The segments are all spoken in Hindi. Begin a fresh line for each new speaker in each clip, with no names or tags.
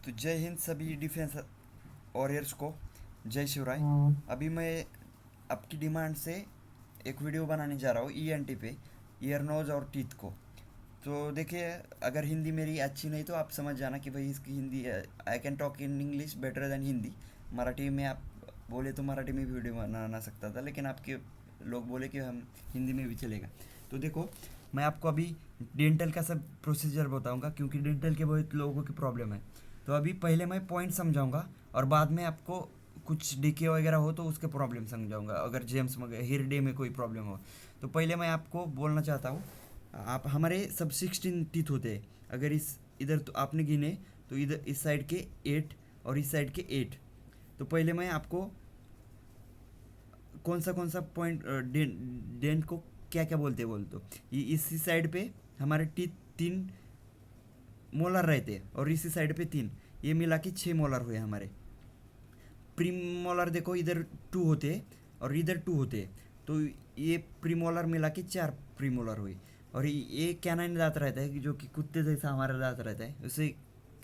तो जय हिंद सभी डिफेंस वॉरियर्स को। जय शिवराय।
हाँ।
अभी मैं आपकी डिमांड से एक वीडियो बनाने जा रहा हूँ ईएनटी पे, ईयर नोज और टीथ को। तो देखिए, अगर हिंदी मेरी अच्छी नहीं तो आप समझ जाना कि भाई इसकी Hindi, I can talk in English better than Hindi. Marathi में आप बोले तो मराठी में भी वीडियो बनाना सकता था, लेकिन आपके लोग बोले कि हम हिंदी में भी चलेगा। तो देखो, मैं आपको अभी डेंटल का सब प्रोसीजर बताऊंगा, क्योंकि डेंटल के बहुत लोगों की प्रॉब्लम है। तो अभी पहले मैं पॉइंट समझाऊंगा, और बाद में आपको कुछ डीके वगैरह हो तो उसके प्रॉब्लम समझाऊंगा, अगर जेम्स में हिरडे में कोई प्रॉब्लम हो। तो पहले मैं आपको बोलना चाहता हूँ, आप हमारे सब 16 टीथ होते हैं। अगर इस इधर तो आपने गिने, तो इधर इस साइड के 8 और इस साइड के 8। तो पहले मैं आपको कौन सा पॉइंट, डेंट को क्या क्या बोलते हैं बोल तो, ये इसी साइड पे हमारे टीथ 3 मोलर रहते हैं, और इसी साइड पे 3, ये मिला के 6 मोलर हुए हमारे। प्रीमोलर देखो, इधर 2 होते हैं और इधर 2 होते हैं। तो ये प्रीमोलर मिला के 4 प्रीमोलर हुई। और ये कैनाइन दांत रहता है, जो कि कुत्ते जैसा हमारा दांत रहता है, उसे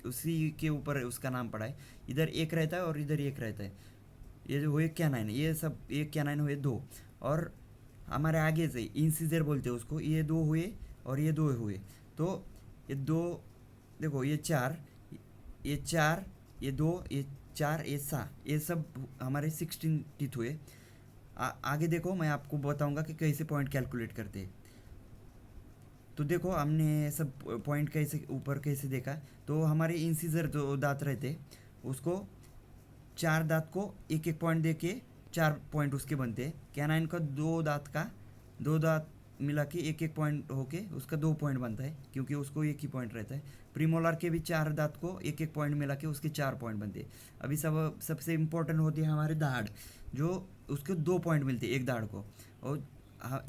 उसी के ऊपर उसका नाम पड़ा है। इधर एक रहता है और इधर एक रहता है। ये जो हुए कैनाइन, ये सब एक कैनाइन हुए 2। और हमारे आगे से इंसीजर बोलते हैं उसको, ये 2 हुए और ये 2 हुए। तो ये 2, देखो ये 4, ये 4, ये 2, ये 4, ये 7, ये सब हमारे 16 टीथ हुए। आगे देखो, मैं आपको बताऊंगा कि कैसे पॉइंट कैलकुलेट करते हैं। तो देखो, हमने सब पॉइंट कैसे ऊपर कैसे देखा। तो हमारे इंसीजर जो दांत रहते, उसको 4 दांत को एक एक पॉइंट दे के 4 पॉइंट उसके बनते हैं। कैनाइन का 2 दांत मिला के एक एक पॉइंट होके उसका 2 पॉइंट बनता है, क्योंकि उसको एक ही पॉइंट रहता है। प्रीमोलर के भी 4 दांत को एक एक पॉइंट मिला के उसके 4 पॉइंट बनते हैं। अभी सबसे इम्पोर्टेंट होती है हमारे दाढ़, जो उसके 2 पॉइंट मिलते हैं एक दाढ़ को। और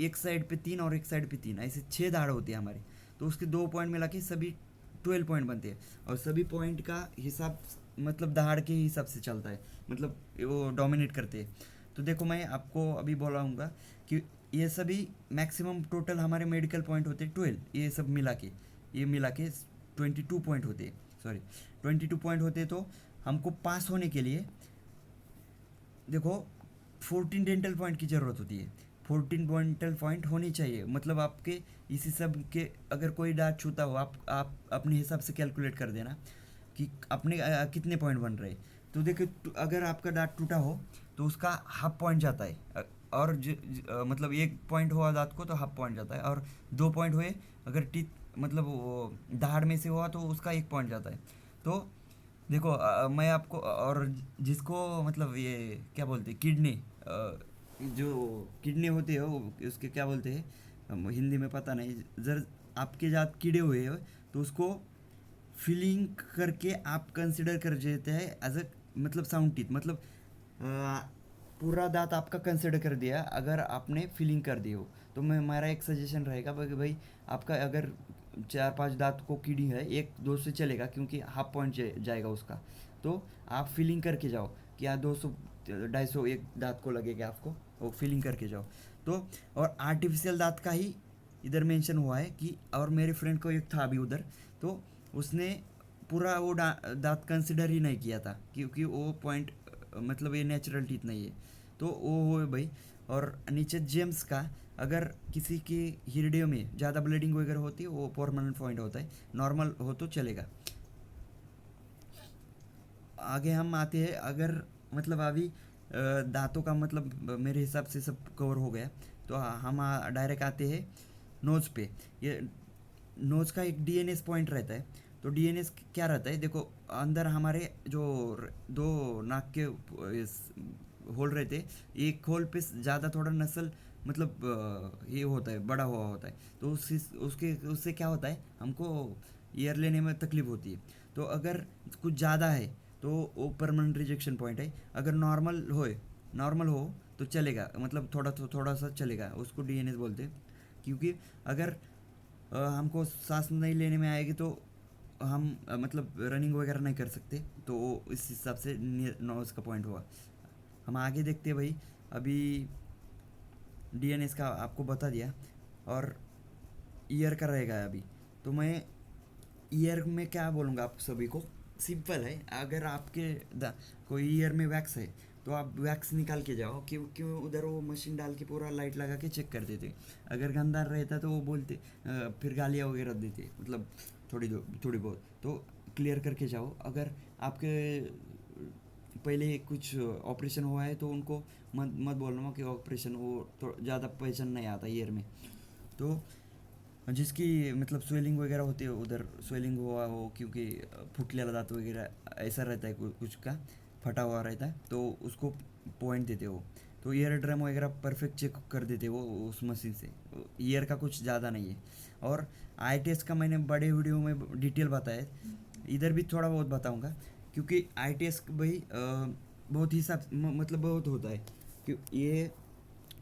एक साइड पे 3 और एक साइड पे 3, ऐसे 6 दाढ़ होती है हमारी। तो उसके 2 पॉइंट मिला के सभी 12 पॉइंट बनते हैं। और सभी पॉइंट का हिसाब मतलब दहाड़ के हिसाब से चलता है, मतलब वो डोमिनेट करते हैं। तो देखो, मैं आपको अभी बोलाऊँगा कि ये सभी मैक्सिमम टोटल हमारे मेडिकल पॉइंट होते हैं 12, ये मिला के 22 पॉइंट होते हैं। सॉरी, 22 पॉइंट होते हैं। तो हमको पास होने के लिए देखो 14 डेंटल पॉइंट की ज़रूरत होती है। 14 डेंटल पॉइंट होनी चाहिए, मतलब आपके इसी सब के अगर कोई दांत छूता हो, आप अपने हिसाब से कैलकुलेट कर देना कि अपने कितने पॉइंट बन रहे। तो देखो, अगर आपका दांत टूटा हो तो उसका हाफ पॉइंट जाता है। और मतलब 1 पॉइंट हुआ दांत को तो हाफ पॉइंट जाता है, और 2 पॉइंट हुए अगर टीथ मतलब वो दाढ़ में से हुआ तो उसका 1 पॉइंट जाता है। तो देखो, मैं आपको, और जिसको मतलब ये क्या बोलते हैं, किडनी, जो किडनी होती है वो उसके क्या बोलते हैं, हिंदी में पता नहीं। जर आपके जात कीड़े हुए हो तो उसको फीलिंग करके आप कंसिडर कर देते हैं एज अ, मतलब साउंड टीथ, मतलब पूरा दांत आपका कंसिडर कर दिया अगर आपने फीलिंग कर दी हो। तो मैं मेरा एक सजेशन रहेगा भाई भाई, आपका अगर 4-5 दांत को कीड़ी है, 1-2 से चलेगा, क्योंकि हाफ पॉइंट जाएगा उसका। तो आप फीलिंग करके जाओ कि 200 250 एक दांत को लगेगा आपको, वो फीलिंग करके जाओ। तो और आर्टिफिशियल दांत का ही इधर मेंशन हुआ है कि, और मेरे फ्रेंड को एक था अभी उधर, तो उसने पूरा वो दांत कंसिडर ही नहीं किया था, क्योंकि वो पॉइंट मतलब ये नेचुरल टीथ नहीं है। तो वो है भाई। और नीचे जेम्स का, अगर किसी की हिरडियों में ज़्यादा ब्लीडिंग वगैरह होती है, वो परमानेंट पॉइंट होता है। नॉर्मल हो तो चलेगा। आगे हम आते हैं, अगर मतलब अभी दांतों का मतलब मेरे हिसाब से सब कवर हो गया। तो हम डायरेक्ट आते हैं नोज़ पे। ये नोज का एक डीएनएस पॉइंट रहता है। तो डीएनएस क्या रहता है, देखो अंदर हमारे जो 2 नाक के होल रहते हैं, एक होल पे ज़्यादा थोड़ा नस्ल मतलब ये होता है, बड़ा हुआ होता है। तो उसके उससे क्या होता है, हमको ईयर लेने में तकलीफ होती है। तो अगर कुछ ज़्यादा है तो वो परमानेंट रिजेक्शन पॉइंट है। अगर नॉर्मल हो तो चलेगा, मतलब थोड़ा सा चलेगा, उसको डीएनएस बोलते हैं। क्योंकि अगर हमको सांस नहीं लेने में आएगी तो हम मतलब रनिंग वगैरह नहीं कर सकते। तो वो इस हिसाब से नॉइस का पॉइंट हुआ। हम आगे देखते हैं भाई। अभी डीएनएस का आपको बता दिया, और ईयर का रहेगा अभी। तो मैं ईयर में क्या बोलूँगा आप सभी को, सिंपल है। अगर आपके कोई ईयर में वैक्स है तो आप वैक्स निकाल के जाओ, क्यों क्यों उधर वो मशीन डाल के पूरा लाइट लगा के चेक कर देते। अगर गंदा रहता तो वो बोलते, फिर गालियाँ वगैरह देते, मतलब थोड़ी बहुत तो क्लियर करके जाओ। अगर आपके पहले कुछ ऑपरेशन हुआ है तो उनको मत मत बोलना कि ऑपरेशन, वो तो ज़्यादा पहचान नहीं आता ईयर में। तो जिसकी मतलब स्वेलिंग वगैरह होती है, उधर स्वेलिंग हुआ हो क्योंकि फुटलेला दांत वगैरह ऐसा रहता है, कुछ का फटा हुआ रहता है, तो उसको पॉइंट देते हो। तो ईयर ड्रम वगैरह परफेक्ट चेक कर देते वो उस मशीन से। ईयर का कुछ ज़्यादा नहीं है। और आई टेस्ट का मैंने बड़े वीडियो में डिटेल बताया, इधर भी थोड़ा बहुत बताऊंगा, क्योंकि आई टेस्ट भाई बहुत हिसाब मतलब बहुत होता है। क्यों ये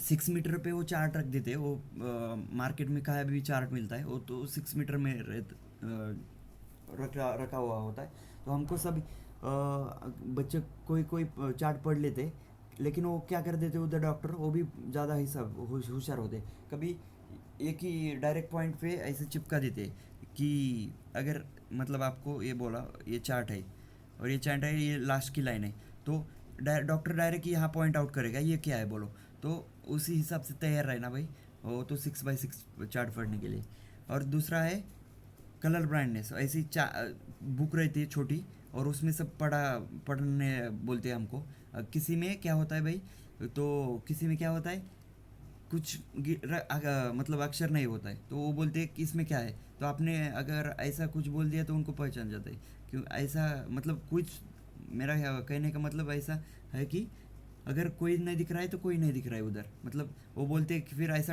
6 मीटर पे वो चार्ट रख देते हैं, वो मार्केट में कहाँ भी चार्ट मिलता है, वो तो 6 मीटर में रखा रखा हुआ होता है। तो हमको सब बच्चे कोई कोई चार्ट पढ़ लेते, लेकिन वो क्या कर देते उधर डॉक्टर, वो भी ज़्यादा हिसाब होशियार होते। कभी एक ही डायरेक्ट पॉइंट पे ऐसे चिपका देते कि अगर मतलब आपको ये बोला ये चार्ट है और ये चार्ट है, ये लास्ट की लाइन है, तो डॉक्टर डायरेक्ट यहाँ पॉइंट आउट करेगा ये क्या है बोलो। तो उसी हिसाब से तैयार रहना भाई, वो तो 6x6 चार्ट पढ़ने के लिए। और दूसरा है कलर ब्राइटनेस। ऐसी बुक रहती है छोटी, और उसमें सब पढ़ने बोलते हैं हमको। किसी में क्या होता है भाई, तो किसी में क्या होता है, कुछ मतलब अक्षर नहीं होता है, तो वो बोलते हैं कि इसमें क्या है, तो आपने अगर ऐसा कुछ बोल दिया तो उनको पहचान जाता है। क्यों ऐसा मतलब कुछ, मेरा कहने का मतलब ऐसा है कि अगर कोई नहीं दिख रहा है तो कोई नहीं दिख रहा है उधर, मतलब वो बोलते हैं कि फिर ऐसा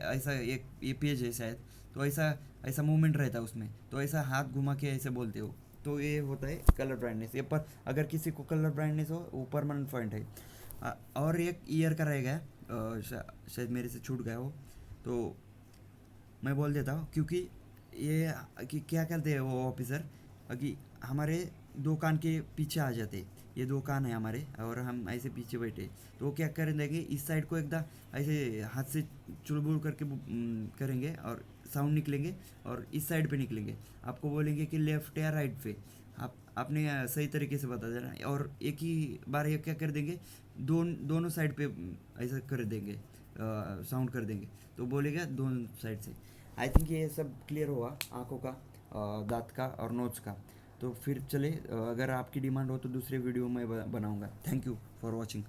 ऐसा एक ये पेज है शायद, तो ऐसा ऐसा मूवमेंट रहता है उसमें, तो ऐसा हाथ घुमा के ऐसे बोलते हो। तो ये होता है कलर ब्राइटनेस। ये पर अगर किसी को कलर ब्राइटनेस हो वो परमानेंट पॉइंट है। और एक ईयर का रहेगा, शायद मेरे से छूट गया हो, तो मैं बोल देता हूँ, क्योंकि ये कि क्या करते हैं वो ऑफिसर कि हमारे दो कान के पीछे आ जाते। ये दो कान है हमारे और हम ऐसे पीछे बैठे, तो वो क्या करें देंगे, इस साइड को एकदम ऐसे हाथ से चुड़बुड़ करके करेंगे और साउंड निकलेंगे, और इस साइड पे निकलेंगे। आपको बोलेंगे कि लेफ्ट या राइट पे, आपने सही तरीके से बता देना। और एक ही बार ये क्या कर देंगे, दोनों साइड पे ऐसा कर देंगे, साउंड कर देंगे, तो बोलेगा दोनों साइड से। आई थिंक ये सब क्लियर हुआ आँखों का, दांत का और नोज का। तो फिर चले, अगर आपकी डिमांड हो तो दूसरे वीडियो में बनाऊंगा। Thank you for watching.